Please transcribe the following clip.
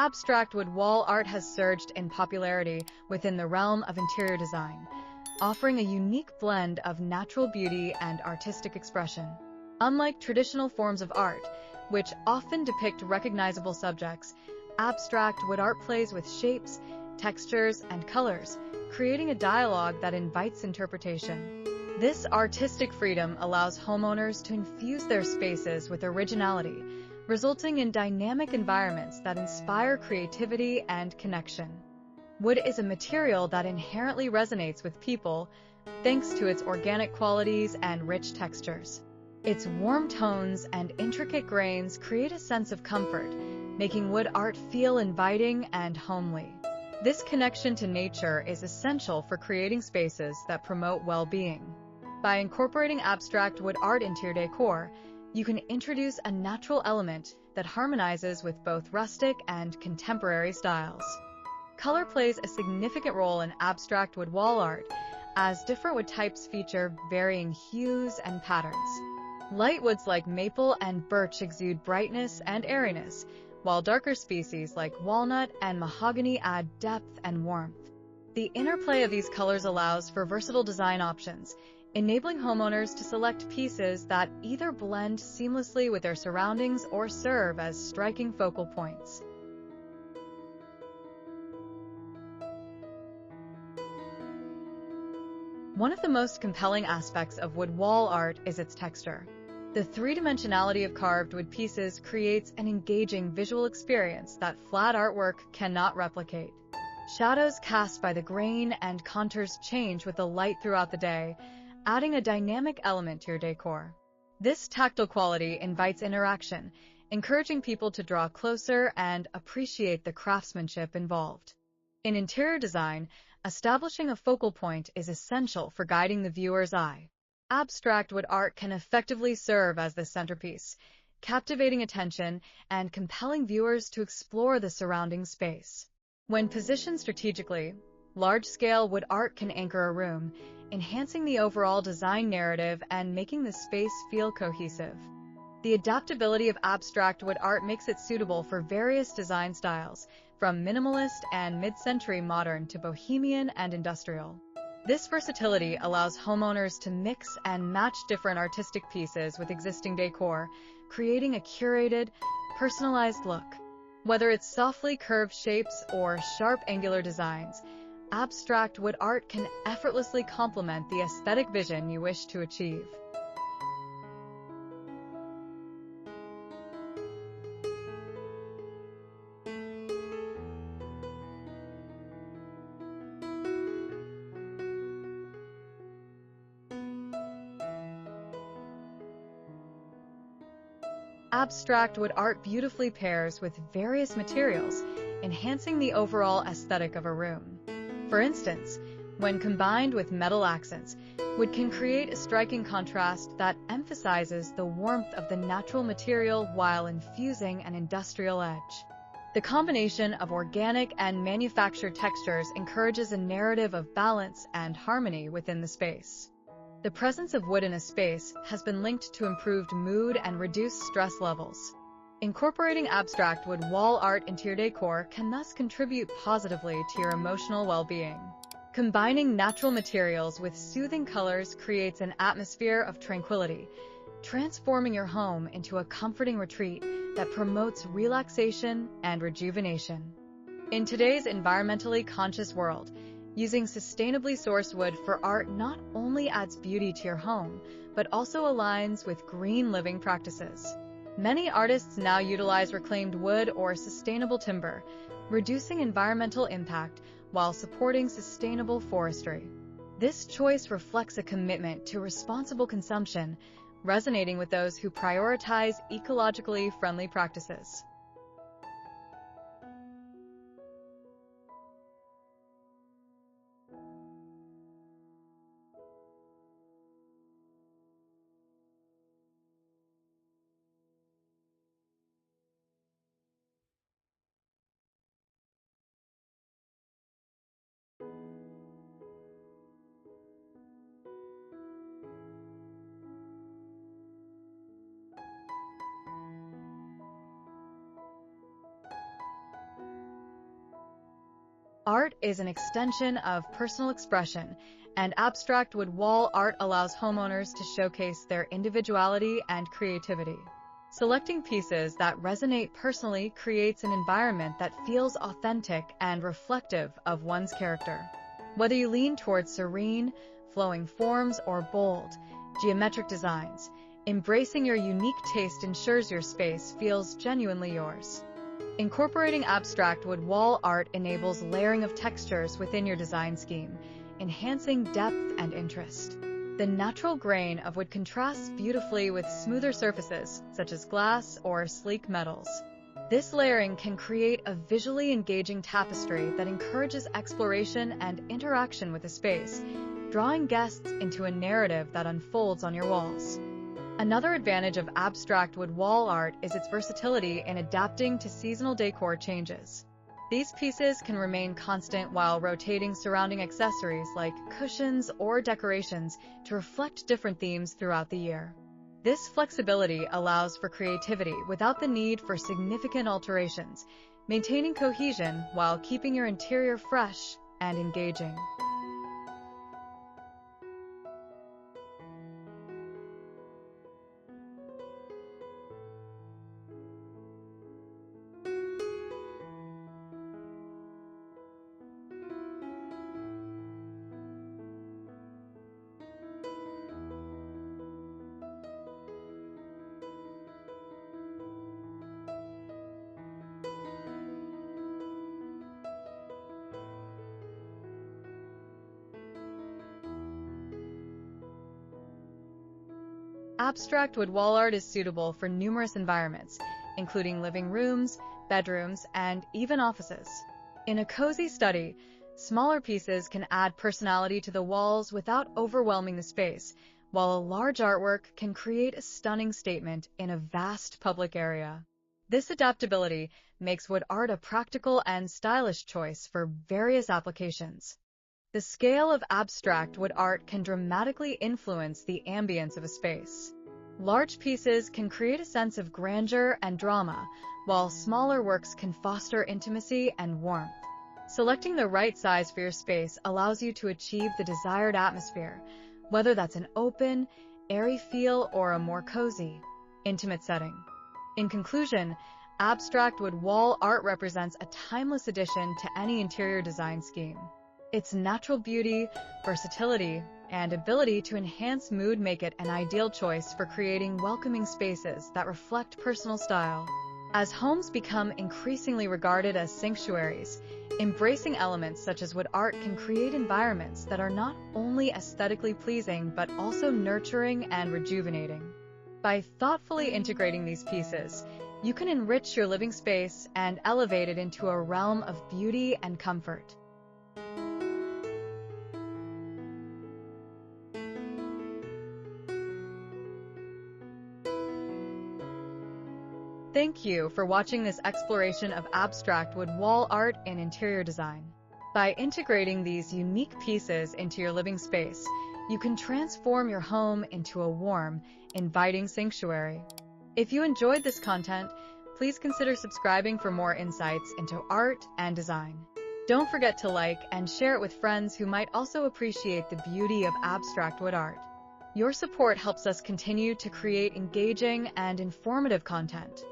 Abstract wood wall art has surged in popularity within the realm of interior design, offering a unique blend of natural beauty and artistic expression. Unlike traditional forms of art, which often depict recognizable subjects, abstract wood art plays with shapes, textures, and colors, creating a dialogue that invites interpretation. This artistic freedom allows homeowners to infuse their spaces with originality, resulting in dynamic environments that inspire creativity and connection. Wood is a material that inherently resonates with people thanks to its organic qualities and rich textures. Its warm tones and intricate grains create a sense of comfort, making wood art feel inviting and homely. This connection to nature is essential for creating spaces that promote well-being. By incorporating abstract wood art into your decor, you can introduce a natural element that harmonizes with both rustic and contemporary styles. Color plays a significant role in abstract wood wall art, as different wood types feature varying hues and patterns. Light woods like maple and birch exude brightness and airiness, while darker species like walnut and mahogany add depth and warmth. The interplay of these colors allows for versatile design options, enabling homeowners to select pieces that either blend seamlessly with their surroundings or serve as striking focal points. One of the most compelling aspects of wood wall art is its texture. The three-dimensionality of carved wood pieces creates an engaging visual experience that flat artwork cannot replicate. Shadows cast by the grain and contours change with the light throughout the day, adding a dynamic element to your decor. This tactile quality invites interaction, encouraging people to draw closer and appreciate the craftsmanship involved. In interior design, establishing a focal point is essential for guiding the viewer's eye. Abstract wood art can effectively serve as the centerpiece, captivating attention and compelling viewers to explore the surrounding space. When positioned strategically, large-scale wood art can anchor a room, enhancing the overall design narrative and making the space feel cohesive. The adaptability of abstract wood art makes it suitable for various design styles, from minimalist and mid-century modern to bohemian and industrial. This versatility allows homeowners to mix and match different artistic pieces with existing decor, creating a curated, personalized look. Whether it's softly curved shapes or sharp angular designs, abstract wood art can effortlessly complement the aesthetic vision you wish to achieve. Abstract wood art beautifully pairs with various materials, enhancing the overall aesthetic of a room. For instance, when combined with metal accents, wood can create a striking contrast that emphasizes the warmth of the natural material while infusing an industrial edge. The combination of organic and manufactured textures encourages a narrative of balance and harmony within the space. The presence of wood in a space has been linked to improved mood and reduced stress levels. Incorporating abstract wood wall art into your decor can thus contribute positively to your emotional well-being. Combining natural materials with soothing colors creates an atmosphere of tranquility, transforming your home into a comforting retreat that promotes relaxation and rejuvenation. In today's environmentally conscious world, using sustainably sourced wood for art not only adds beauty to your home, but also aligns with green living practices. Many artists now utilize reclaimed wood or sustainable timber, reducing environmental impact while supporting sustainable forestry. This choice reflects a commitment to responsible consumption, resonating with those who prioritize ecologically friendly practices. Art is an extension of personal expression, and abstract wood wall art allows homeowners to showcase their individuality and creativity. Selecting pieces that resonate personally creates an environment that feels authentic and reflective of one's character. Whether you lean towards serene, flowing forms or bold, geometric designs, embracing your unique taste ensures your space feels genuinely yours. Incorporating abstract wood wall art enables layering of textures within your design scheme, enhancing depth and interest. The natural grain of wood contrasts beautifully with smoother surfaces, such as glass or sleek metals. This layering can create a visually engaging tapestry that encourages exploration and interaction with the space, drawing guests into a narrative that unfolds on your walls. Another advantage of abstract wood wall art is its versatility in adapting to seasonal decor changes. These pieces can remain constant while rotating surrounding accessories like cushions or decorations to reflect different themes throughout the year. This flexibility allows for creativity without the need for significant alterations, maintaining cohesion while keeping your interior fresh and engaging. Abstract wood wall art is suitable for numerous environments, including living rooms, bedrooms, and even offices. In a cozy study, smaller pieces can add personality to the walls without overwhelming the space, while a large artwork can create a stunning statement in a vast public area. This adaptability makes wood art a practical and stylish choice for various applications. The scale of abstract wood art can dramatically influence the ambience of a space. Large pieces can create a sense of grandeur and drama, while smaller works can foster intimacy and warmth. Selecting the right size for your space allows you to achieve the desired atmosphere, whether that's an open, airy feel or a more cozy, intimate setting. In conclusion, abstract wood wall art represents a timeless addition to any interior design scheme. Its natural beauty, versatility, and ability to enhance mood make it an ideal choice for creating welcoming spaces that reflect personal style. As homes become increasingly regarded as sanctuaries, embracing elements such as wood art can create environments that are not only aesthetically pleasing but also nurturing and rejuvenating. By thoughtfully integrating these pieces, you can enrich your living space and elevate it into a realm of beauty and comfort. Thank you for watching this exploration of abstract wood wall art in interior design. By integrating these unique pieces into your living space, you can transform your home into a warm, inviting sanctuary. If you enjoyed this content, please consider subscribing for more insights into art and design. Don't forget to like and share it with friends who might also appreciate the beauty of abstract wood art. Your support helps us continue to create engaging and informative content.